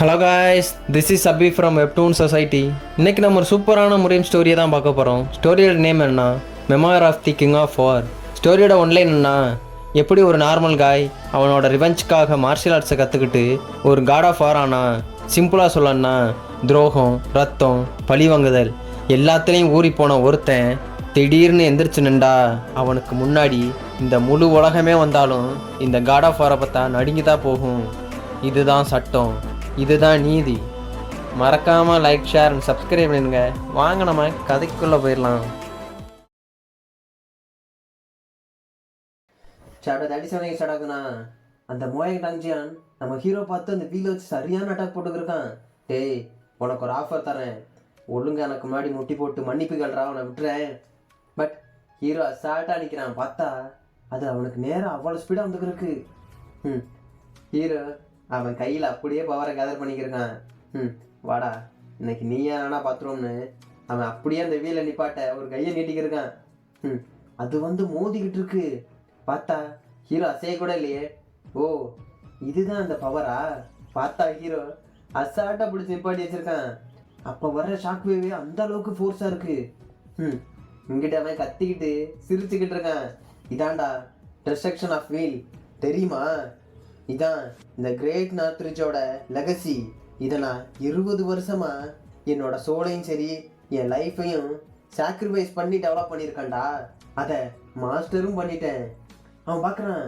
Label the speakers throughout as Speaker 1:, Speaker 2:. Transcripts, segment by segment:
Speaker 1: Hello guys, this is Abhi from webtoon society. இன்றைக்கி நம்ம ஒரு சூப்பரான முரேம் ஸ்டோரியை தான் பார்க்க போகிறோம். ஸ்டோரியோட நேம் என்ன, memoir of the king of war. ஸ்டோரியோட ஒன்லைன் என்ன, எப்படி ஒரு நார்மல் காய் அவனோட ரிவெஞ்சுக்காக மார்ஷியல் ஆர்ட்ஸை கற்றுக்கிட்டு ஒரு காட் ஆஃப் வார் ஆனா. சிம்பிளாக சொல்லணும்னா துரோகம், ரத்தம், பழிவாங்குதல் எல்லாத்துலேயும் ஊறி போன ஒருத்தன் திடீர்னு எந்திரிச்சு நின்றா அவனுக்கு முன்னாடி இந்த முழு உலகமே வந்தாலும் இந்த காட் ஆஃப் வாரை பார்த்தா நடுங்கி தான் போகும். இதுதான் சட்டம், இதுதான் நீதி. மறக்காம லைக், ஷேர் அண்ட் சப்ஸ்கிரைப் பண்ணுங்க. வாங்க நம்ம கதைக்குள்ள போயிடலாம். சாப்டர் 37 ஸ்டார்ட் ஆகுதுண்ணா. அந்த மோயங் டாங்ஜியான் நம்ம ஹீரோ பார்த்து அந்த வீலை வச்சு சரியான அட்டாக் போட்டுக்கிருக்கான். டேய், உனக்கு ஒரு ஆஃபர் தரேன், ஒழுங்கு எனக்கு முன்னாடி முட்டி போட்டு மன்னிப்பு கேள்றா, அவனை விட்டுறேன். பட் ஹீரோ அசால்ட்டாக நிற்கிறான். பார்த்தா அது அவனுக்கு நேரம் அவ்வளோ ஸ்பீடாக வந்துருக்கு. ஹீரோ அவன் கையில் அப்படியே பவரை கேதர் பண்ணிக்கிருக்கான். வாடா, இன்னைக்கு நீயா நானா பார்த்துருவோம்னு அவன் அப்படியே அந்த வீலை நிப்பாட்ட ஒரு கையை நீட்டிக்கிருக்கான். அது வந்து மோதிக்கிட்டு இருக்கு. பார்த்தா ஹீரோ அசைய கூட இல்லையே. ஓ, இதுதான் அந்த பவரா? பார்த்தா ஹீரோ அசால்ட்டாக பிடிச்சி நிப்பாட்டி வச்சிருக்கான். அப்போ வர்ற ஷாக் வேவே அந்த அளவுக்கு ஃபோர்ஸாக இருக்கு. இங்கிட்ட அவன் கத்திக்கிட்டு சிரிச்சுக்கிட்டு இருக்கான். இதாண்டா டிஸ்ட்ரக்ஷன் ஆஃப் வீல், தெரியுமா? இதான் இந்த கிரேட் நார்த் ரிட்ஜோட லெகசி. இதை நான் 20 வருஷமா என்னோட சோலையும் சரி என் லைஃப்பையும் சாக்ரிஃபைஸ் பண்ணி டெவலப் பண்ணியிருக்கான்டா. அதை மாஸ்டரும் பண்ணிட்டேன். அவன் பார்க்குறான்,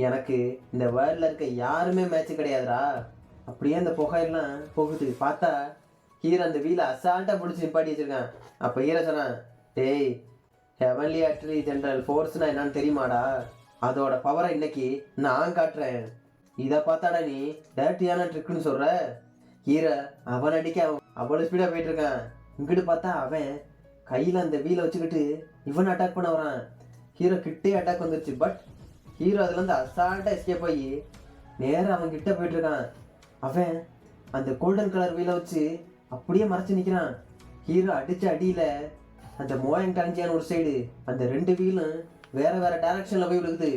Speaker 1: எனக்கு இந்த வேர்ல்டில் இருக்க யாருமே மேட்ச் கிடையாதுடா. அப்படியே அந்த புகையெல்லாம் போகுது. பார்த்தா ஹீரோ அந்த வீலை அசால்ட்டாக பிடிச்சி நிப்பாட்டி வச்சிருக்கான். அப்போ ஹீரோ சொன்னான், டேய், ஹெவன்லி ஆர்ட்ரி ஜென்ரல் ஃபோர்ஸ்னா என்னன்னு தெரியுமாடா? அதோட பவரை இன்னைக்கு நான் காட்டுறேன். இதை பார்த்தாடா நீ டேரக்டியான ட்ரிக்குன்னு சொல்ற? ஹீரோ அவன் அடிக்க அவ்வளோ ஸ்பீடாக போயிட்டு இருக்கான். இங்கிட்டு பார்த்தா அவன் கையில் அந்த வீலை வச்சுக்கிட்டு இவன் அட்டாக் பண்ண வரான். ஹீரோ கிட்டே அட்டாக் வந்துருச்சு. பட் ஹீரோ அதுலேருந்து அசால்ட்டாக எஸ்கேப் ஆகி நேராக அவன் கிட்ட போயிட்டு இருக்கான். அவன் அந்த கோல்டன் கலர் வீலை வச்சு அப்படியே மறைச்சு நிற்கிறான். ஹீரோ அடித்த அடியில் அந்த மோயங் டாங்ஜியான் ஒரு சைடு, அந்த 2 வீலும் வேற வேற டைரக்ஷனில் போய் விழுகுது.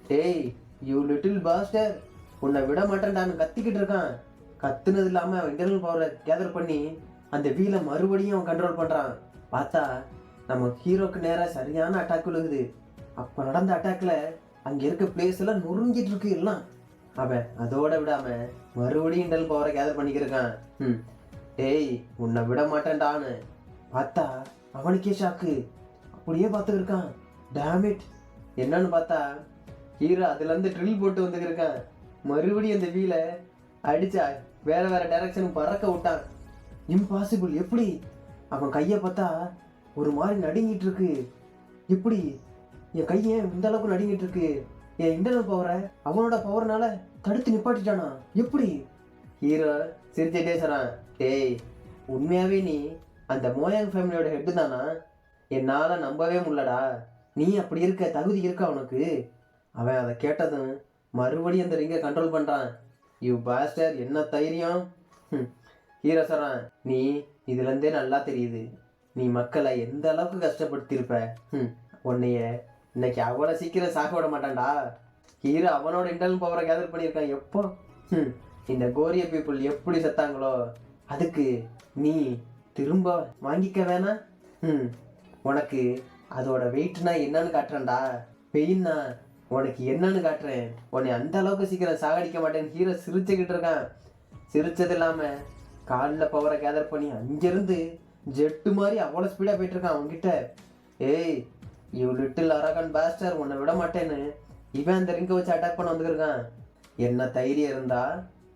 Speaker 1: டேய், யூ லிட்டில் பாஸ்டர், உன்னை விட மாட்டேன்டான்னு கத்திக்கிட்டு இருக்கான். கத்துனது இல்லாமல் அவன் இன்டர்னல் பவரை கேதர் பண்ணி அந்த வீலை மறுபடியும் அவன் கண்ட்ரோல் பண்ணுறான். பார்த்தா நம்ம ஹீரோக்கு நேராக சரியான அட்டாக் விழுகுது. அப்போ நடந்த அட்டாக்ல அங்கே இருக்க பிளேஸ் எல்லாம் நொறுங்கிட்டு இருக்கு எல்லாம். அவன் அதோட விடாமல் மறுபடியும் இன்டர்னல் பவரை கேதர் பண்ணிக்கிருக்கான். டேய், உன்னை விட மாட்டேன்டான்னு பார்த்தா அவனுக்கே ஷாக்கு. அப்படியே பார்த்துக்கிருக்கான். டேமிட், என்னன்னு பார்த்தா ஹீரோ அதுலேருந்து ட்ரில் போட்டு வந்துக்கிருக்கான். மறுபடியும் அந்த வீலை அடிச்சா வேற வேற டைரக்ஷன் பறக்க விட்டான். இம்பாசிபிள். எப்படி? அவன் கையை பார்த்தா ஒரு மாதிரி நடுங்கிட்டு இருக்கு. எப்படி என் கையை இந்த அளவுக்கு நடுங்கிட்டு இருக்கு? என் இன்டர்னல் பவரை அவனோட பவர்னால தடுத்து நிப்பாட்டிட்டானா? எப்படி? ஹீரோ சிரிச்சிட்டே சொல்றான், டேய், உண்மையாவே நீ அந்த மோயாங் ஃபேமிலியோட ஹெட்டு தானா? என்னால் நம்பவே முடியலடா. நீ அப்படி இருக்க தகுதி இருக்கா உனக்கு? அவன் அதை கேட்டதும் மறுபடியும் அந்த ரிங்கை கண்ட்ரோல் பண்ணுறான். யூ பாஸ்டர், என்ன தைரியம்? ஹீரோ சொல்கிறான், நீ இதுலேருந்தே நல்லா தெரியுது நீ மக்களை எந்த அளவுக்கு கஷ்டப்படுத்தியிருப்ப. உன்னைய இன்னைக்கு அவ்வளோ சீக்கிரம் சாக விட மாட்டான்டா. ஹீரோ அவனோட இன்டர்னல் பவரை கேதர் பண்ணியிருக்கான். எப்போ இந்த கோரிய பீப்புள் எப்படி செத்தாங்களோ அதுக்கு நீ திரும்ப வாங்கிக்க வேணாம். உனக்கு அதோட வெயிட்னா என்னன்னு காட்டுறேன்டா. பெயின்னா உனக்கு என்னன்னு காட்டுறேன். உன்னை அந்த அளவுக்கு சீக்கிரம் சாகடிக்க மாட்டேன்னு ஹீரோ சிரிச்சுக்கிட்டு இருக்கான். சிரிச்சது இல்லாமல் காலில் பவரை கேதர் பண்ணி அங்கேருந்து ஜெட்டு மாதிரி அவ்வளோ ஸ்பீடாக போயிட்டு இருக்கான் அவன்கிட்ட. ஏய், யூ லிட்டில் அரகன் பாஸ்டர், உன்னை விட மாட்டேன்னு இவன் அந்த ரிங்கை வச்சு அட்டாக் பண்ண வந்துருக்கான். என்ன தைரியம் இருந்தா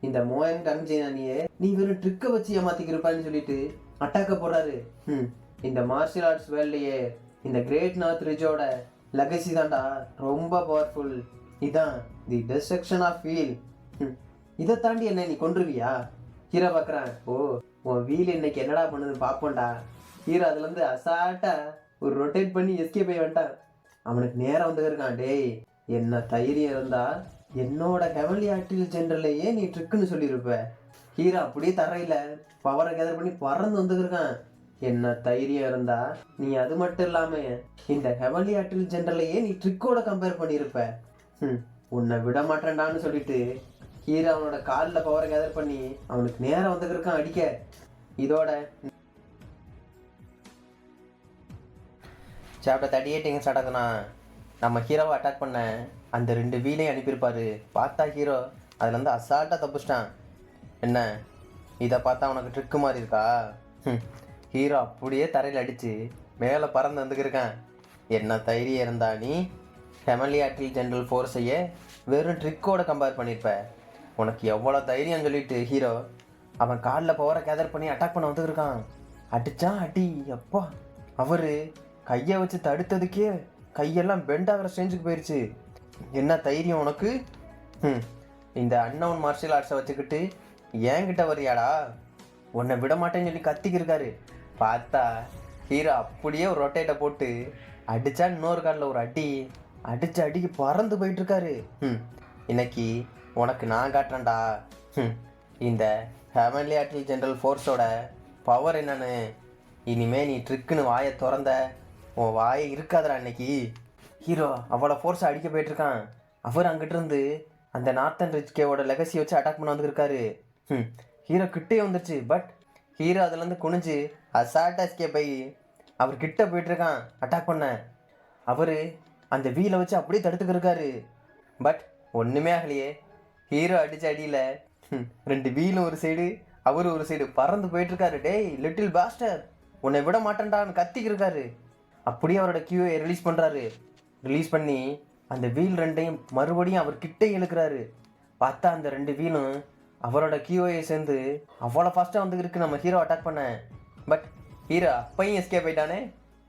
Speaker 1: இந்த மோயங் டாங்ஜியானியே நீ வெறும் ட்ரிக்கை வச்சு ஏமாத்திக்கிருப்பான்னு சொல்லிட்டு அட்டாக்க போடுறாரு. இந்த மார்ஷியல் ஆர்ட்ஸ் வேர்ல்ட்லயே இந்த கிரேட் நார்த் ரிட்ஜோட லெகசி தான்டா ரொம்ப பவர்ஃபுல். இதான் தி டிஸ்ட்ரக்ஷன் ஆஃப் வீல். இதை தாண்டி என்ன நீ கொன்றுவியா? ஹீரோ பார்க்குறான். ஓ, உன் வீல் இன்னைக்கு என்னடா பண்ணுதுன்னு பார்ப்போண்டா. ஹீரோ அதுலேருந்து அசால்ட்டா ஒரு ரொட்டேட் பண்ணி எஸ்கேப் ஆகி வந்துட்டான். அவனுக்கு நேரம் வந்துருக்கான். டேய், என்ன தைரியம் இருந்தா என்னோட ஹெவன்லி ஆர்ட்ரி ஜென்ரல்லையே நீ ட்ரிக்குன்னு சொல்லியிருப்ப. ஹீரோ அப்படியே தரையில் பவரை கேதர் பண்ணி பறந்து வந்துருக்கான். என்ன தைரியம் இருந்தா நீ அது மட்டும் இல்லாம இந்த ஹெவன்லி ஆர்ட்ரி ஜென்ரல்லையே நீ ட்ரிக்கோட கம்பேர் பண்ணியிருப்ப. உன்னை விட மாட்டேன்டான்னு சொல்லிட்டு ஹீரோ அவனோட காலில் பவரை கேதர் பண்ணி அவனுக்கு நேரம் வந்துருக்கான் அடிக்க. இதோட சாப்டர் 38 எங்கே ஸ்டார்ட் ஆகுதுன்னா, நம்ம ஹீரோவை அட்டாக் பண்ண அந்த 2 வீலையும் அனுப்பியிருப்பாரு. பார்த்தா ஹீரோ அதுலேருந்து அசால்ட்டாக தப்பிச்சிட்டான். என்ன இதை பார்த்தா உனக்கு ட்ரிக்கு மாதிரி இருக்கா? ஹீரோ அப்படியே தரையில் அடித்து மேலே பறந்து வந்துக்கிருக்கான். என்ன தைரியம் இருந்தா நீ ஹெமன்லி ஆர்டில் ஜென்ரல் ஃபோர்ஸையே வெறும் ட்ரிக்கோட கம்பேர் பண்ணியிருப்ப. உனக்கு எவ்வளோ தைரியம் சொல்லிட்டு ஹீரோ அவன் காலில் பவரை கேதர் பண்ணி அட்டாக் பண்ண வந்துருக்கான். அடித்தான் அடி அப்பா. அவர் கையை வச்சு தடுத்ததுக்கே கையெல்லாம் பெண்ட் ஆகிற ஸ்டேஜுக்கு போயிடுச்சு. என்ன தைரியம் உனக்கு? இந்த அன்னவுன் மார்ஷியல் ஆர்ட்ஸை வச்சுக்கிட்டு ஏங்கிட்ட வரியாடா? உன்னை விட மாட்டேன்னு சொல்லி கத்திக்கிருக்காரு. பார்த்தா ஹீரோ அப்படியே ஒரு ரொட்டேட்டை போட்டு அடித்தா இன்னொரு காலில் ஒரு அடி அடித்து அடிக்கு பறந்து போயிட்டுருக்காரு. இன்னைக்கு உனக்கு நான் காட்டுறேன்டா இந்த ஹெமன்லி ஆர்டில் ஜென்ரல் ஃபோர்ஸோட பவர் என்னன்னு. இனிமே நீ ட்ரிக்குன்னு வாயை திறந்த உன் வாயை இருக்காதடா இன்னைக்கு. ஹீரோ அவ்வளோ ஃபோர்ஸை அடிக்க போயிட்டுருக்கான். அவர் அங்கிட்டிருந்து அந்த நார்த்தன் ரிச்கேவோட லெகசியை வச்சு அட்டாக் பண்ண வந்துருக்காரு. ஹீரோ கிட்டே வந்துருச்சு. பட் ஹீரோ அதுலேருந்து குனிஞ்சு அசால்ட்டாக எஸ்கேப் ஆகி அவர் கிட்ட போயிட்டுருக்கான் அட்டாக் பண்ண. அவர் அந்த வீலை வச்சு அப்படியே தடுத்துக்கிருக்காரு. பட் ஒன்றுமே ஆகலையே. ஹீரோ அடித்த அடியில் 2 வீலும் ஒரு சைடு அவர் ஒரு சைடு பறந்து போயிட்டுருக்காரு. டேய் லிட்டில் பாஸ்டர், உன்னை விட மாட்டேன்டான்னு கத்திக்கிருக்காரு. அப்படியே அவரோட கியூவை ரிலீஸ் பண்ணுறாரு. ரிலீஸ் பண்ணி அந்த வீல் 2ஐயும் மறுபடியும் அவர் கிட்டே இழுக்கிறாரு. பார்த்தா அந்த 2 வீலும் அவரோட கியூஐயை சேர்ந்து அவ்வளோ ஃபாஸ்ட்டாக வந்து இருக்கு நம்ம ஹீரோ அட்டாக் பண்ண. பட் ஹீரோ அப்பையும் எஸ்கேப் ஆயிட்டானே.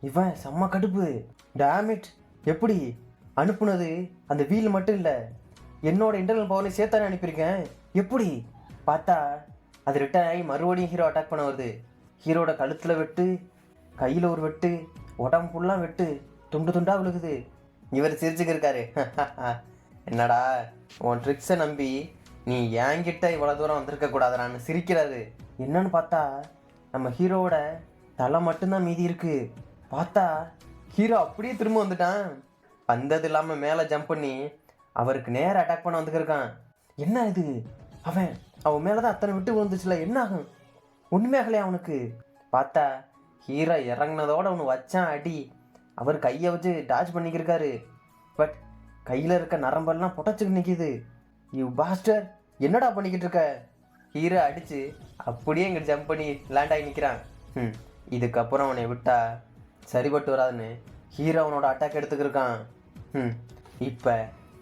Speaker 1: இவன் செம்ம கடுப்பு. டேமிட், எப்படி அனுப்புனது அந்த வீல் மட்டும் இல்லை, என்னோட இன்டர்னல் பவர்லையும் சேர்த்தானே அனுப்பியிருக்கேன், எப்படி? பார்த்தா அது ரிட்டர்ன் ஆகி மறுபடியும் ஹீரோ அட்டாக் பண்ண வருது. ஹீரோட கழுத்தில் வெட்டு, கையில் ஒரு வெட்டு, உடம்பு ஃபுல்லாக வெட்டு, துண்டு துண்டாக விழுகுது. இவர் சிரிச்சுக்கிருக்காரு. என்னடா உன் ட்ரிக்ஸை நம்பி நீ என்கிட்ட இவ்வளோ தூரம் வந்திருக்க கூடாதுறான்னு சிரிக்கிறாரு. என்னன்னு பார்த்தா நம்ம ஹீரோவோட தலை மட்டும்தான் மீதி இருக்கு. பார்த்தா ஹீரோ அப்படியே திரும்ப வந்துட்டான். வந்தது இல்லாமல் மேலே ஜம்ப் பண்ணி அவருக்கு நேராக அட்டாக் பண்ண வந்துருக்கான். என்ன இது? அவன் மேலே தான் அத்தனை விட்டு விழுந்துச்சுல, என்ன ஆகும்? ஒன்றுமே ஆகலையா அவனுக்கு? பார்த்தா ஹீரோ இறங்கினதோட அவனு வச்சான் அடி. அவர் கையை வச்சு டாச் பண்ணிக்கிருக்காரு. பட் கையில் இருக்க நரம்பெல்லாம் புட்டச்சுக்கு நிற்கிது. யூ பாஸ்டர், என்னடா பண்ணிக்கிட்டு இருக்க? ஹீரோ அடித்து அப்படியே இங்கிட்டு ஜம்ப் பண்ணி லேண்ட் ஆகி நிற்கிறான். இதுக்கப்புறம் அவனை விட்டா சரிபட்டு வராதுன்னு ஹீரோ அவனோட அட்டாக் எடுத்துக்கிருக்கான். இப்போ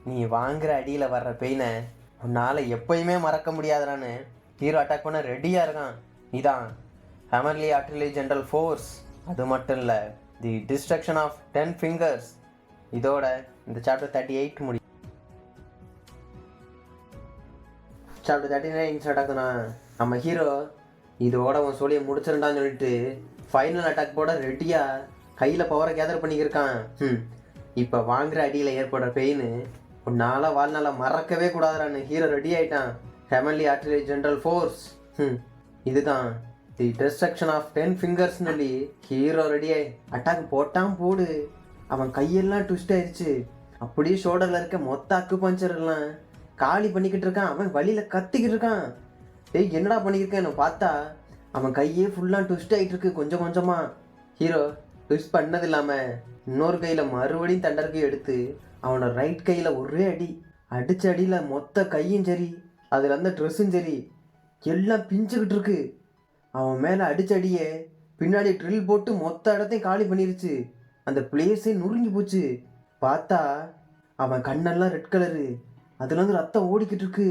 Speaker 1: நீ வாங்குற அடியில் வர்ற பெயினை உன்னால் எப்பயுமே மறக்க முடியாதுறான்னு ஹீரோ அட்டாக் பண்ண ரெடியாக இருக்கான். இதான் ஹெமன்லி ஆர்டிலரி ஜென்ரல் ஃபோர்ஸ். அது மட்டும் இல்லை, தி டிஸ்ட்ரக்ஷன் ஆஃப் 10 ஃபிங்கர்ஸ். இதோட இந்த சாப்டர் 38 முடியும். சாப்டர் 39 ஸ்டார்ட் ஆகுதுன்னா, நம்ம ஹீரோ இதோட உன் சொல்லியை முடிச்சிருந்தான்னு சொல்லிட்டு ஃபைனல் அட்டாக் போட ரெடியாக கையில் பவரை கேதர் பண்ணிக்கிருக்கான். இப்போ வாங்குற அடியில் ஏற்படுற பெயின் உன்னால் வாழ்நாள மறக்கவே கூடாதுறான்னு ஹீரோ ரெடி ஆகிட்டான். ஹெமன்லி ஆர்டிலரி ஜென்ரல் ஃபோர்ஸ். இதுதான் தி டிஸ்ட்ரக்ஷன் ஆஃப் 10 ஃபிங்கர்ஸ் சொல்லி ஹீரோ ரெடியாகி அட்டாக் போட்டான். போடு. அவன் கையெல்லாம் ட்விஸ்ட் ஆயிடுச்சு. அப்படியே ஷோல்டரில் இருக்க மொத்த அக்கு பஞ்சர் எல்லாம் காலி பண்ணிக்கிட்டு இருக்கான். அவன் வழியில் கத்திக்கிட்டு இருக்கான். டேய் என்னடா பண்ணிக்கிருக்கேன்னு பார்த்தா அவன் கையே ஃபுல்லாக ட்விஸ்ட் ஆகிட்டு இருக்கு கொஞ்சம் கொஞ்சமாக. ஹீரோ ட்விஸ்ட் பண்ணது இல்லாமல் இன்னொரு கையில் மறுபடியும் தண்டர்கை எடுத்து அவனோட ரைட் கையில் ஒரே அடி அடித்த அடியில் மொத்த கையும் சரி அதில் இருந்த ட்ரெஸ்ஸும் சரி எல்லாம் பிஞ்சுக்கிட்டு இருக்கு. அவன் மேலே அடித்த அடியே பின்னாடி ட்ரில் போட்டு மொத்த இடத்தையும் காலி பண்ணிருச்சு. அந்த பிளேஸே நுறுங்கி போச்சு. பார்த்தா அவன் கண்ணெல்லாம் ரெட் கலரு, அதுலேருந்து ரத்தம் ஓடிக்கிட்டு இருக்கு.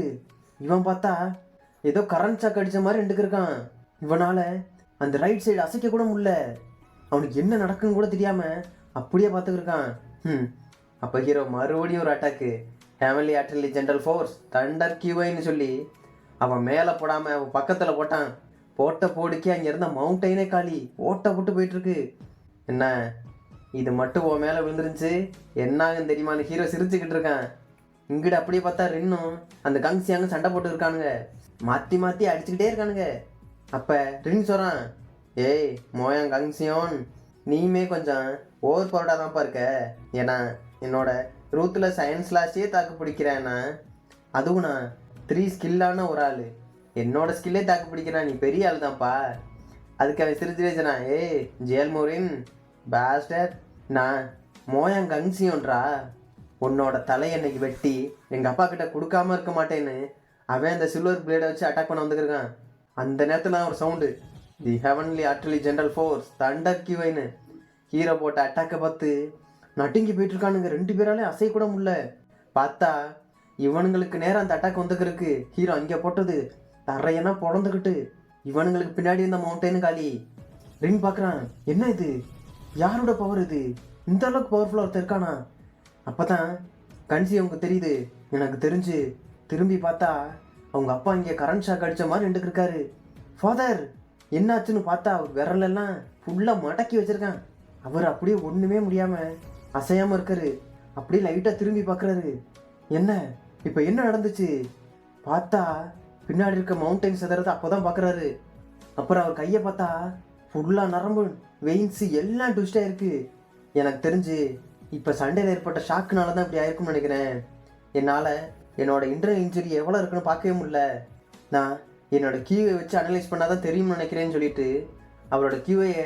Speaker 1: இவன் பார்த்தா ஏதோ கரண்ட் சாக் அடித்த மாதிரி இருக்கான். இவனால் அந்த ரைட் சைடு அசைக்க கூட முடியல. அவனுக்கு என்ன நடக்குன்னு கூட தெரியாமல் அப்படியே பார்த்துக்கிருக்கான். அப்போ ஹீரோ மறுபடியும் ஒரு attack, heavenly artillery general force thunder கியூஐன்னு சொல்லி அவன் மேலே போடாமல் அவன் பக்கத்தில் போட்டான். போட்ட போடுக்கே அங்கே இருந்த மவுண்டைனே காலி ஓட்ட போட்டு போயிட்டுருக்கு. என்ன இது மட்டும் உன் மேலே விழுந்துருந்துச்சு என்னாகுன்னு தெரியுமான்னு ஹீரோ சிரிச்சுக்கிட்டு இருக்கான். இங்கிட்ட அப்படியே பார்த்தா ரின்னும் அந்த கங்சியாங்க சண்டை போட்டு இருக்கானுங்க. மாற்றி மாற்றி அடிச்சுக்கிட்டே இருக்கானுங்க. அப்போ ரின் சொல்கிறான், ஏய் மோயன் கங்சியோன், நீயுமே கொஞ்சம் ஓவர் பவர்டாக தான்ப்பா இருக்க. ஏன்னா என்னோட ரூத்தில் சயின்ஸ் கிளாஸே தாக்கு பிடிக்கிறேன்னா அதுவும் நான் 3 ஸ்கில்லான ஒரு ஆள் என்னோட ஸ்கில்லே தாக்கு பிடிக்கிறான், நீ பெரிய ஆள் தான்ப்பா. அதுக்கு அவன் சிரிச்சிருச்சுனா, ஏய் ஜேல்மோரின் பாஸ்டர், நான் மோயாங் கங்சியோன்றா, உன்னோட தலை என்னைக்கு வெட்டி எங்கள் அப்பா கிட்ட கொடுக்காம இருக்க மாட்டேன்னு அவன் அந்த சில்வர் பிளேடை வச்சு அட்டாக் பண்ண வந்துருக்கான். அந்த நேரத்தில் ஒரு sound, the heavenly artillery general force thunder கியூவைன்னு ஹீரோ போட்ட அட்டாக்கை பார்த்து நட்டுங்கி போயிட்டுருக்கானுங்க. 2 பேராலே அசை கூட முடியல. பார்த்தா இவனுங்களுக்கு நேரம் அந்த அட்டாக் வந்துக்கிறதுக்கு ஹீரோ அங்கே போட்டது தரையனா பொழந்துக்கிட்டு இவனுங்களுக்கு பின்னாடி இருந்த மவுண்டெயின் காலி. ரின் பார்க்குறான், என்ன இது, யாரோட பவர் இது, இந்த அளவுக்கு பவர்ஃபுல்லாக ஒருத்தர் இருக்கானா? அப்போ தான் கன்சி அவங்க தெரியுது. எனக்கு தெரிஞ்சு திரும்பி பார்த்தா அவங்க அப்பா இங்கே கரண்ட் ஷாக் அடித்த மாதிரி நின்றுக்கு இருக்காரு. ஃபாதர் என்னாச்சுன்னு பார்த்தா அவர் விரலெல்லாம் ஃபுல்லாக மடக்கி வச்சுருக்கான். அவர் அப்படியே ஒன்றுமே முடியாமல் அசையாமல் இருக்காரு. அப்படியே லைட்டாக திரும்பி பார்க்குறாரு. என்ன இப்போ என்ன நடந்துச்சு பார்த்தா பின்னாடி இருக்க மவுண்டைன் செதறது அப்போ தான் பார்க்குறாரு. அப்புறம் அவர் கையை பார்த்தா ஃபுல்லாக நரம்பு வெயின்ஸு எல்லாம் ட்விஸ்டாக இருக்குது. எனக்கு தெரிஞ்சு இப்போ சண்டையில் ஏற்பட்ட ஷாக்குனால தான் இப்படி ஆயிருக்கும்னு நினைக்கிறேன். என்னால் என்னோடய இன்டர்னல் இன்ஜுரி எவ்வளோ இருக்குன்னு பார்க்கவே முடியல. நான் என்னோடய கியூவை வச்சு அனலைஸ் பண்ணால் தான் தெரியும்னு நினைக்கிறேன்னு சொல்லிட்டு அவரோட கியூவையை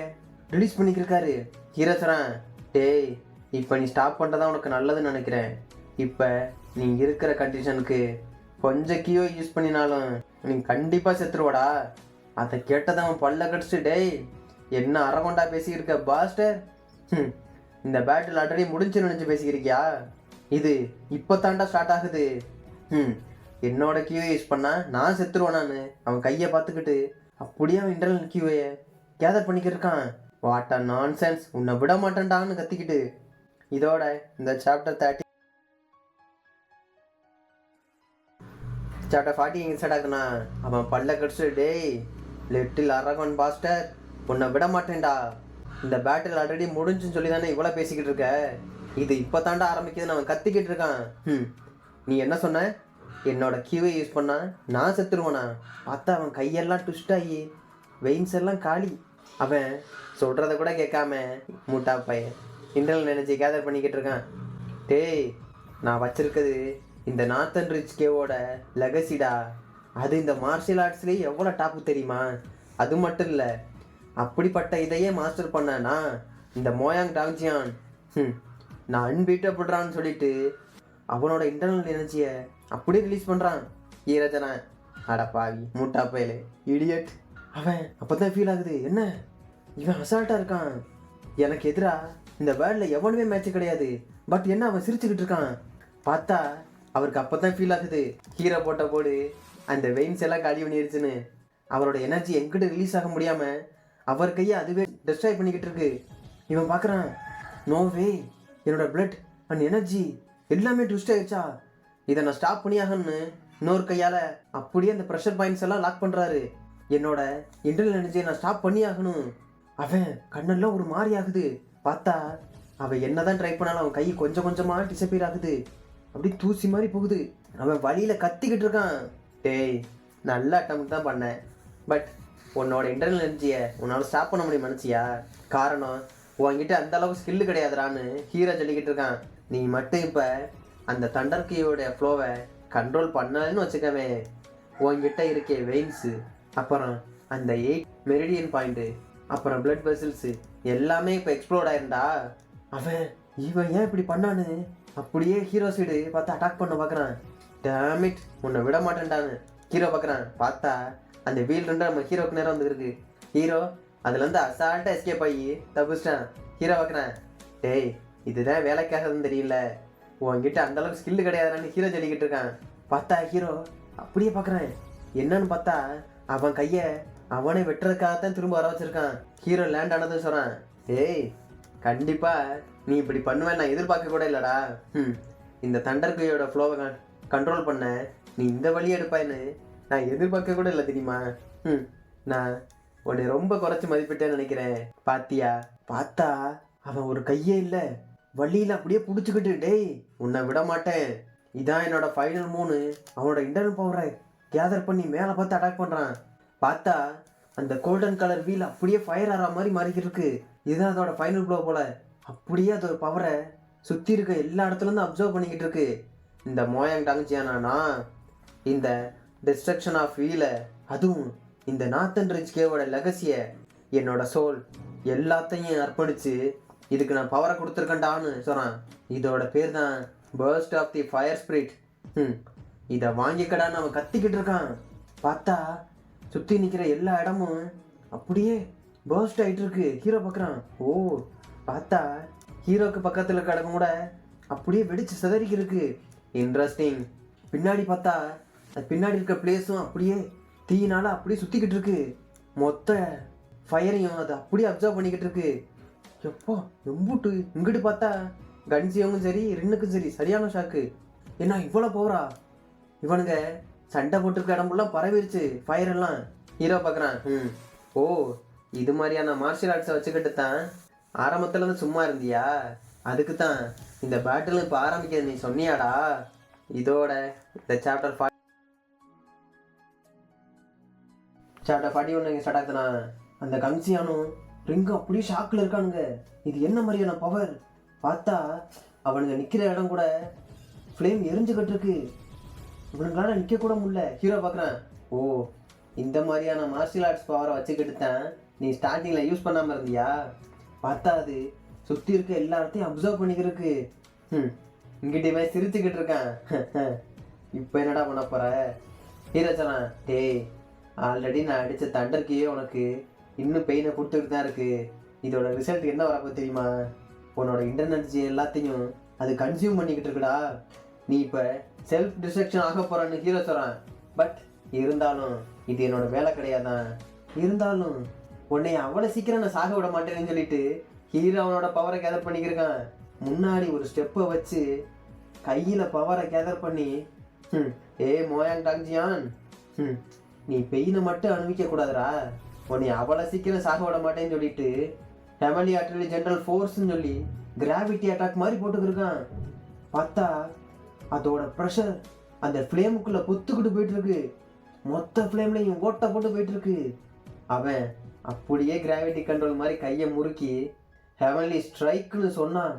Speaker 1: ரிலீஸ் பண்ணிக்கிருக்காரு. ஹீரோசரன், டேய் இப்போ நீ ஸ்டாப் பண்ணுறதா உனக்கு நல்லதுன்னு நினைக்கிறேன். இப்போ நீ இருக்கிற கண்டிஷனுக்கு கொஞ்சம் கியூவை யூஸ் பண்ணினாலும் நீ கண்டிப்பாக செத்துருவாடா. அதை கேட்டதான் அவன் பல்ல கடிச்சிட்டு, டேய் என்ன அரைகொண்டா பேசிக்கிருக்க பாஸ்டர், இந்த பேட்டில் ஆல்ரெடி முடிஞ்சு நினச்சி பேசிக்கிறியா, இது இப்போ தாண்டா ஸ்டார்ட் ஆகுது. என்னோட கியூவை யூஸ் பண்ணா நான் செத்துருவேன். நான் அவன் கையை பார்த்துக்கிட்டு அப்படியே அவன் இன்டர்னல் கியூவையை கேதர் பண்ணிக்கிட்டு இருக்கான். வாட் அ நான்சென்ஸ், உன்னை விட மாட்டேன்டான்னு கத்திக்கிட்டு. இதோட இந்த சாப்டர் 40 எங்கே ஸ்டார்ட் ஆகுதுண்ணா, அவன் பல்ல கடிச்சு, டேய் லிட்டில் அரகன் பாஸ்டர் உன்னை விட மாட்டேன்டா. இந்த பேட்டில் ஆல்ரெடி முடிஞ்சுன்னு சொல்லி தானே இவ்வளோ பேசிக்கிட்டு இருக்க, இது இப்போ தாண்டா ஆரம்பிக்குதுன்னு அவன் கத்திக்கிட்டு இருக்கான். நீ என்ன சொன்ன, என்னோட கியூவை யூஸ் பண்ணா நான் செத்துருவானா? பார்த்தா அவன் கையெல்லாம் ட்விஸ்ட் ஆகி வெயின்ஸ் எல்லாம் காலி. அவன் சொல்கிறத கூட கேட்காம மூட்டா பையன் இன்டர்னல் எனர்ஜி கேதர் பண்ணிக்கிட்டு இருக்கான். டேய் நான் வச்சிருக்கிறது இந்த நார்த்தன் ரிச் கேவோட லெகசிடா. அது இந்த மார்ஷியல் ஆர்ட்ஸ்லேயே எவ்வளோ டாப்பு தெரியுமா? அது மட்டும் இல்லை, அப்படிப்பட்ட இதையே மாஸ்டர் பண்ணனா இந்த மோயாங் டாங்ஜியான். நான் அன்பீட்டப்படுறான்னு சொல்லிட்டு அவனோட இன்டர்னல் எனர்ஜியை அப்படியே ரிலீஸ் பண்ணுறான். ஈரஜனா அடப்பாவி மூட்டா பயலே இடியட். அவன் அப்போ தான் ஃபீல் ஆகுது, என்ன இவன் அசால்ட்டாக இருக்கான், எனக்கு எதிராக இந்த வேர்ல்டில் எவனுமே மேட்ச் கிடையாது. பட் என்ன அவன் சிரிச்சுக்கிட்டு இருக்கான். பார்த்தா அவருக்கு அப்போ தான் ஃபீல் ஆகுது, ஹீரோ போட்ட போடு அந்த வெயின்ஸ் எல்லாம் காலி பண்ணிருச்சுன்னு. அவரோட எனர்ஜி எங்கிட்ட ரிலீஸ் ஆக முடியாமல் அவர் கையை அதுவே டெஸ்ட்ராய் பண்ணிக்கிட்டு இருக்கு. இவன் பார்க்குறான், நோவே என்னோட பிளட் அண்ட் எனர்ஜி எல்லாமே ட்விஸ்ட் ஆகிடுச்சா, இதை நான் ஸ்டாப் பண்ணியாகன்னு இன்னொரு கையால் அப்படியே அந்த ப்ரெஷர் பாயிண்ட்ஸ் எல்லாம் லாக் பண்ணுறாரு. என்னோட இன்டர்னல் எனர்ஜியை நான் ஸ்டாப் பண்ணி ஆகணும். அவன் கண்ணெல்லாம் ஒரு மாதிரி ஆகுது. பார்த்தா அவன் என்ன தான் ட்ரை பண்ணாலும் அவன் கை கொஞ்சம் கொஞ்சமாக டிசப்பியர் ஆகுது, அப்படி தூசி மாதிரி போகுது. அவன் வழியில் கத்திக்கிட்டு இருக்கான். டேய் நல்ல அட்டம் தான் பண்ணேன், பட் உன்னோட இன்டர்னல் எனர்ஜியை உன்னால் ஸ்டாப் பண்ண முடியும் நினச்சியா? காரணம் உன்கிட்ட அந்த அளவுக்கு ஸ்கில்லு கிடையாதுறான்னு ஹீரோ சொல்லிக்கிட்டு இருக்கான். நீ மட்டும் இப்போ அந்த தண்டர் கீயோட ஃப்ளோவை கண்ட்ரோல் பண்ணலன்னு வச்சுக்கவே, உன்கிட்ட இருக்கே வெயின்ஸு, அப்புறம் அந்த 8 மெரிடியன் பாயிண்ட்டு, அப்புறம் பிளட் வெசல்ஸு எல்லாமே இப்போ எக்ஸ்ப்ளோர்ட் ஆயிருந்தா. அவன் இவன் ஏன் இப்படி பண்ணான்னு அப்படியே ஹீரோ சைடு பார்த்து அட்டாக் பண்ண பார்க்குறான். டேமிட் உன்னை விட மாட்டேன்டான்னு ஹீரோ பார்க்குறான். பார்த்தா அந்த வீல் ரெண்டு நம்ம ஹீரோக்கு நேரம் வந்துருக்கு. ஹீரோ அதுலேருந்து அசால்ட்டாக எஸ்கேப் ஆகி தப்பிச்சிட்டான். ஹீரோ பார்க்குறான், டேய் இதுதான் வேலைக்காகதுன்னு தெரியல, உன்கிட்ட அந்தளவுக்கு ஸ்கில்லு கிடையாதுன்னு ஹீரோ சொல்லிக்கிட்டு இருக்கான். பார்த்தா ஹீரோ அப்படியே பார்க்குறான். என்னன்னு பார்த்தா அவன் கையை அவனை வெட்டுறதுக்காகத்தான் திரும்ப வர வச்சிருக்கான். ஹீரோ லேண்ட் ஆனதுன்னு சொல்கிறான். டேய் கண்டிப்பாக நீ இப்படி பண்ணுவேன் நான் எதிர்பார்க்க கூட இல்லைடா. இந்த தண்டர் கையோட ஃப்ளோவை கண்ட்ரோல் பண்ண நீ இந்த வழியை எடுப்பான்னு நான் எதிர்பார்க்க கூட இல்லை தெரியுமா? நான் உன்னை ரொம்ப குறைச்சி மதிப்பிட்டேன்னு நினைக்கிறேன். பாத்தியா? பார்த்தா அவன் ஒரு கையே இல்லை, வழியில் அப்படியே பிடிச்சிக்கிட்டு, டேய் உன்னை விட மாட்டேன், இதான் என்னோட ஃபைனல் 3 அவனோட இன்டர்னல் பவரை கேதர் பண்ணி மேலே பார்த்து அட்டாக் பண்ணுறான். பார்த்தா அந்த கோல்டன் கலர் வீல் அப்படியே ஃபயர் ஆகிற மாதிரி மாறிக்கிட்டு இருக்கு. இதுதான் அதோட ஃபைனல் ப்ளோ போல். அப்படியே அதோட பவரை சுற்றி இருக்க எல்லா இடத்துலேருந்து அப்சர்வ் பண்ணிக்கிட்டு இருக்கு. இந்த மோயாங் டாங்ஜியானா இந்த டிஸ்ட்ரக்ஷன் ஆஃப் வீலை, அதுவும் இந்த நார்த்தன் ரிட்ஜ் கேவோட லெகசியை, என்னோட சோல் எல்லாத்தையும் அர்ப்பணித்து இதுக்கு நான் பவரை கொடுத்துருக்கேன்டான்னு சொல்கிறான். இதோட பேர் தான் first of the fire spirit. இதை வாங்கிக்கடான்னு அவன் கத்திக்கிட்டு இருக்கான். பார்த்தா சுற்றி நிற்கிற எல்லா இடமும் அப்படியே பர்ஸ்ட் ஆகிட்டு இருக்கு. ஹீரோ பார்க்குறான். ஓ, பார்த்தா ஹீரோக்கு பக்கத்தில் இருக்க இடம் கூட அப்படியே வெடிச்சு சிதறிக்கி இருக்கு. இன்ட்ரெஸ்டிங். பின்னாடி பார்த்தா அது பின்னாடி இருக்க பிளேஸும் அப்படியே தீயினால அப்படியே சுற்றிக்கிட்டு இருக்கு. மொத்த ஃபயரையும் அது அப்படியே அப்சர்வ் பண்ணிக்கிட்டு இருக்கு. எப்போ எம்பூட்டு இங்கிட்டு பார்த்தா கன்சியவங்க சரி ரின்னுக்கும் சரி சரியான ஷாக்கு. ஏன்னா இவ்வளோ போகிறா, இவனுங்க சண்டை போட்டிருக்க இடம்புலாம் பரவிருச்சு ஃபயர் எல்லாம். ஹீரோ பார்க்குறான். ஓ, இது மாதிரியான மார்ஷியல் ஆர்ட்ஸை வச்சுக்கிட்டு தான் ஆரம்பத்தில் வந்து சும்மா இருந்தியா? அதுக்கு தான் இந்த பேட்டில் இப்போ ஆரம்பிக்கிறது நீ சொன்னியாடா? இதோட இந்த சாப்டர் 41 ஸ்டார்ட் ஆகுதுண்ணா. அந்த கங்சியானும் ரிங்கும் அப்படியே ஷாக்கில் இருக்கானுங்க. இது என்ன மாதிரியான பவர்? பார்த்தா அவனுங்க நிற்கிற இடம் கூட ஃப்ளேம் எரிஞ்சுக்கிட்டு இருக்கு. இவனுங்களால நிற்க கூட முடியல. ஹீரோ பார்க்குறான். ஓ, இந்த மாதிரியான மார்ஷியல் ஆர்ட்ஸ் பவரை வச்சுக்கிட்டு தான் நீ ஸ்டார்டிங்கில் யூஸ் பண்ணாமல் இருந்தியா? பார்த்தா அது சுற்றி இருக்க எல்லா இடத்தையும் அப்சர்வ் பண்ணிக்கிறதுக்கு. இங்கிட்டே சிரிச்சுக்கிட்டு இருக்கான். இப்போ என்னடா பண்ண போகிற? ஹீரோ சொன்னான். டேய், ஆல்ரெடி நான் அடித்த தண்டர்க்கையே உனக்கு இன்னும் பெயினை கொடுத்துக்கிட்டு தான் இருக்குது. இதோட ரிசல்ட் என்ன வரப்போ தெரியுமா? உன்னோட இன்டர்னர்ஜி எல்லாத்தையும் அது கன்சியூம் பண்ணிக்கிட்டு இருக்குடா. நீ இப்போ செல்ஃப் டிஸ்ட்ரக்ஷன் ஆக போகிறான்னு ஹீரோ சொல்கிறான். பட் இருந்தாலும் இது என்னோட வேலை கிடையாதான். இருந்தாலும் உன்னை அவ்வளோ சீக்கிரம் நான் சாக விட மாட்டேன்னு சொல்லிட்டு ஹீரோ அவனோட பவரை கேதர் பண்ணிக்கிருக்கான். முன்னாடி ஒரு ஸ்டெப்பை வச்சு கையில் பவரை கேதர் பண்ணி, ஏ மோயாங் டாங்ஜியான், நீ பெயினை மட்டும் அனுபவிக்க கூடாதுரா, உன்னை அவ்வளோ சீக்கிரம் சாக விட மாட்டேன்னு சொல்லிட்டு ஹெவன்லி ஆர்டிலரி ஜென்ரல் ஃபோர்ஸ்ன்னு சொல்லி கிராவிட்டி அட்டாக் மாதிரி போட்டுக்கிருக்கான். பார்த்தா அதோட ப்ரெஷர் அந்த ஃப்ளேமுக்குள்ளே பொத்துக்கிட்டு போயிட்டுருக்கு. மொத்த ஃப்ளேம்லையும் ஓட்ட போட்டு போயிட்டுருக்கு. அவன் அப்படியே கிராவிட்டி கண்ட்ரோல் மாதிரி கையை முறுக்கி ஹெவன்லி ஸ்ட்ரைக்குன்னு சொன்னான்.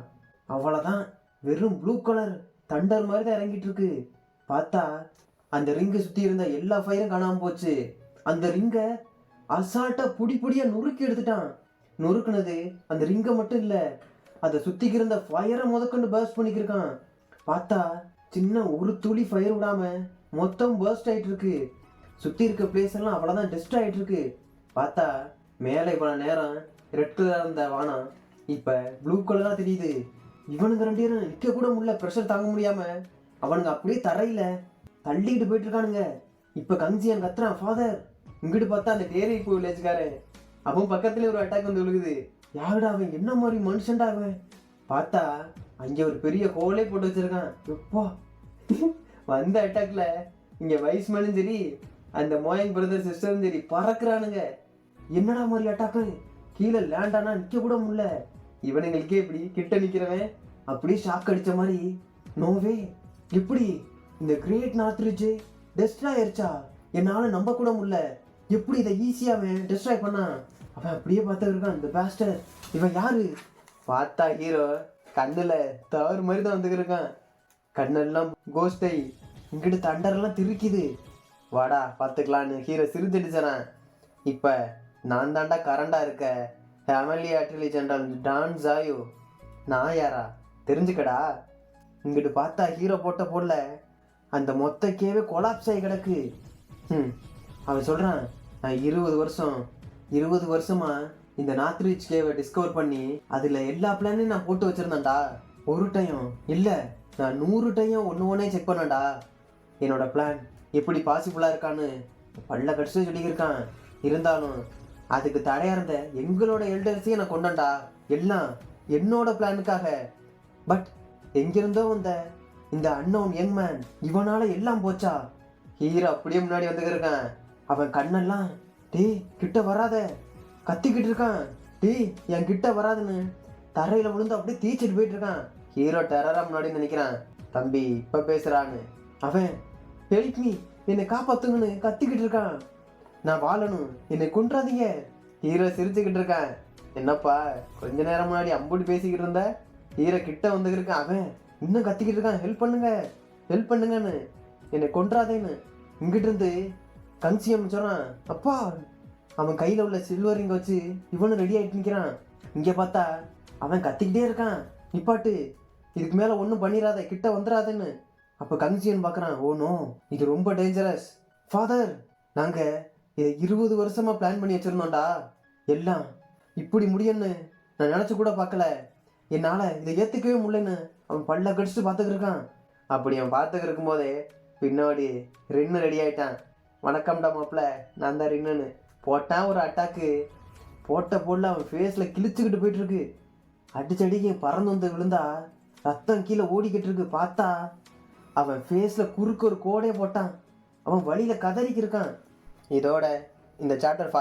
Speaker 1: அவ்வளோதான், வெறும் ப்ளூ கலர் தண்டர் மாதிரி தான் இறங்கிட்டு இருக்கு. பார்த்தா அந்த ரிங்கை சுற்றி இருந்த எல்லா ஃபயரும் காணாமல் போச்சு. அந்த ரிங்கை அசால்ட்டாக புடியாக நொறுக்கி எடுத்துட்டான். நொறுக்குனது அந்த ரிங்கை மட்டும் இல்லை, அதை சுற்றிக்கு இருந்த ஃபயரை முதற்கொண்டு பர்ஸ்ட் பண்ணிக்கிருக்கான். பார்த்தா சின்ன ஒரு துளி ஃபயர் விடாமல் மொத்தம் பர்ஸ்ட் ஆகிட்டு இருக்கு. சுற்றி இருக்க பிளேஸ் எல்லாம் அவ்வளோதான் டெஸ்ட் ஆகிட்டு இருக்கு. பார்த்தா மேலே இவ்வளோ நேரம் ரெட் கலராக இருந்த வானம் இப்போ ப்ளூ கலராக தெரியுது. இவனுங்க ரெண்டு பேரும் நிற்க கூட முடியல, ப்ரெஷர் தாங்க முடியாமல் அவனுங்க அப்படியே தரையில் தள்ளிக்கிட்டு போயிட்டு இருக்கானுங்க. இப்போ கங்ஜியான் கத்துறான், ஃபாதர். இங்கிட்டு பார்த்தா அந்த டேரி இப்போ வில்லேஜ்காரன், அவன் பக்கத்துலேயே ஒரு அட்டாக் வந்து விழுகுது. யாருடா அவன்? என்ன மாதிரி மனுஷன்டா அவன்? பார்த்தா அங்கே ஒரு பெரிய ஹோலே போட்டு வச்சிருக்கான். எப்போ வந்த அட்டாக்ல இங்கே வைஸ்மேனும் சரி அந்த மோயங் பிரதர் சிஸ்டரும் சரி பறக்குறானுங்க. என்னடா மாதிரி அட்டாக்கு? கீழே லேண்டானா நிற்க கூட முடியல. இவனுங்களுக்கே இப்படி கிட்ட நிற்கிறவன் அப்படியே ஷாக் அடித்த மாதிரி, நோவே, எப்படி இந்த கிரேட் நார்த் ரிட்ஜ் டெஸ்ட்ராய் ஆயிடுச்சா? என்னால் நம்ப கூட முடியல. எப்படி இதை ஈஸியாக அவன் டெஸ்ட்ராய் பண்ணான்? அவன் அப்படியே பார்த்து இருக்கான். இந்த பேஸ்டர் இவன் யாரு? பார்த்தா ஹீரோ கண்ணில் தவறு மாதிரி தான் வந்துக்கிருக்கான். கண்ணெல்லாம் கோஸ்டை, இங்கிட்டு தண்டரெல்லாம் திருக்கிது. வாடா பார்த்துக்கலான்னு ஹீரோ சிரிச்சடிச்சானா. இப்போ நான் தாண்டா கரண்டாக இருக்க ஹெவன்லி ஆர்டிலரி ஜெனரல் டான் ஜாயோ. நான் யாரா தெரிஞ்சுக்கடா. இங்கிட்டு பார்த்தா ஹீரோ போட்ட போடல அந்த மொத்த கேவே கொலாப்ஸ் ஆகி கிடக்கு. அவன் சொல்கிறான், நான் 20 வருஷமா இந்த நார்த் ரிட்ஜ் கேவை டிஸ்கவர் பண்ணி அதில் எல்லா பிளானையும் நான் போட்டு வச்சுருந்தேன்டா. ஒரு டைம் இல்லை, நான் 100 டைம் ஒன்றே செக் பண்ணேன்டா. என்னோட பிளான் எப்படி பாசிபிளாக இருக்கான்னு பல்ல கடிச்சு சொல்லியிருக்கான். இருந்தாலும் அதுக்கு தடையாக இருந்த எங்களோட எல்டர்ஸையும் நான் கொண்டேன்டா, எல்லாம் என்னோட பிளானுக்காக. பட் எங்கிருந்தோ வந்த இந்த அன்னோன் யங் மேன், இவனால எல்லாம் போச்சா? ஹீரோ அப்படியே முன்னாடி வந்துக்கிருக்கான். அவன் கண்ணெல்லாம், டேய் கிட்ட வராத, கத்திக்கிட்டு இருக்கான். டேய் என் கிட்ட வராதுன்னு தரையில் விழுந்து அப்படியே தீச்சிட்டு போயிட்டு இருக்கான். ஹீரோ டெரரா முன்னாடி நினைக்கிறான். தம்பி இப்போ பேசுகிறான்னு. அவன் ஹெல்ப் மீ, என்னை காப்பாத்துங்கன்னு கத்திக்கிட்டு இருக்கான். நான் வாழணும், என்னை கொன்றாதீங்க. ஹீரோ சிரிச்சுக்கிட்டு இருக்கான். என்னப்பா கொஞ்ச நேரம் முன்னாடி அம்புடி பேசிக்கிட்டு இருந்த? ஹீரோ கிட்ட வந்துக்கிருக்கான். அவன் இன்னும் கத்திக்கிட்டு இருக்கான். ஹெல்ப் பண்ணுங்கன்னு, என்னை கொன்றாதேன்னு. இங்கிட்டு இருந்து கன்சியம் சொல்றான், அப்பா. அவன் கையில் உள்ள சில்வர் ரிங்கை வச்சு இவனும் ரெடி ஆகிட்டு நிற்கிறான். இங்கே பார்த்தா அவன் கத்திக்கிட்டே இருக்கான், நிப்பாட்டு, இதுக்கு மேலே ஒன்றும் பண்ணிடாத, கிட்ட வந்துடாதுன்னு. அப்போ கன்சியன் பார்க்குறான், ஓ நோ, இது ரொம்ப டேஞ்சரஸ் ஃபாதர். நாங்கள் இதை 20 வருஷமாக பிளான் பண்ணி வச்சுருந்தோம்டா. எல்லாம் இப்படி முடியும்னு நான் நினச்சி கூட பார்க்கல. என்னால் இதை ஏற்றுக்கவே முடியலன்னு அவன் பல்ல கடிச்சிட்டு பார்த்துக்கிட்டு இருக்கான். அப்படி அவன் பார்த்துக்கிட்டு இருக்கும்போதே பின்னாடி ரின்னு ரெடி ஆகிட்டான். வணக்கம்டா மாப்பிள்ள, நான் தான் ரின்னுன்னு போட்டான் ஒரு அட்டாக்கு. போட்ட பொருள் அவன் ஃபேஸில் கிழிச்சுக்கிட்டு போயிட்டுருக்கு. அடிச்சடிக்கு பறந்து வந்து விழுந்தா ரத்தம் கீழே ஓடிக்கிட்டு இருக்கு. பார்த்தா அவன் ஃபேஸில் குறுக்கு ஒரு கோடையை போட்டான். அவன் வழியில் கதறிக்கு இருக்கான். இதோட இந்த சாப்டர்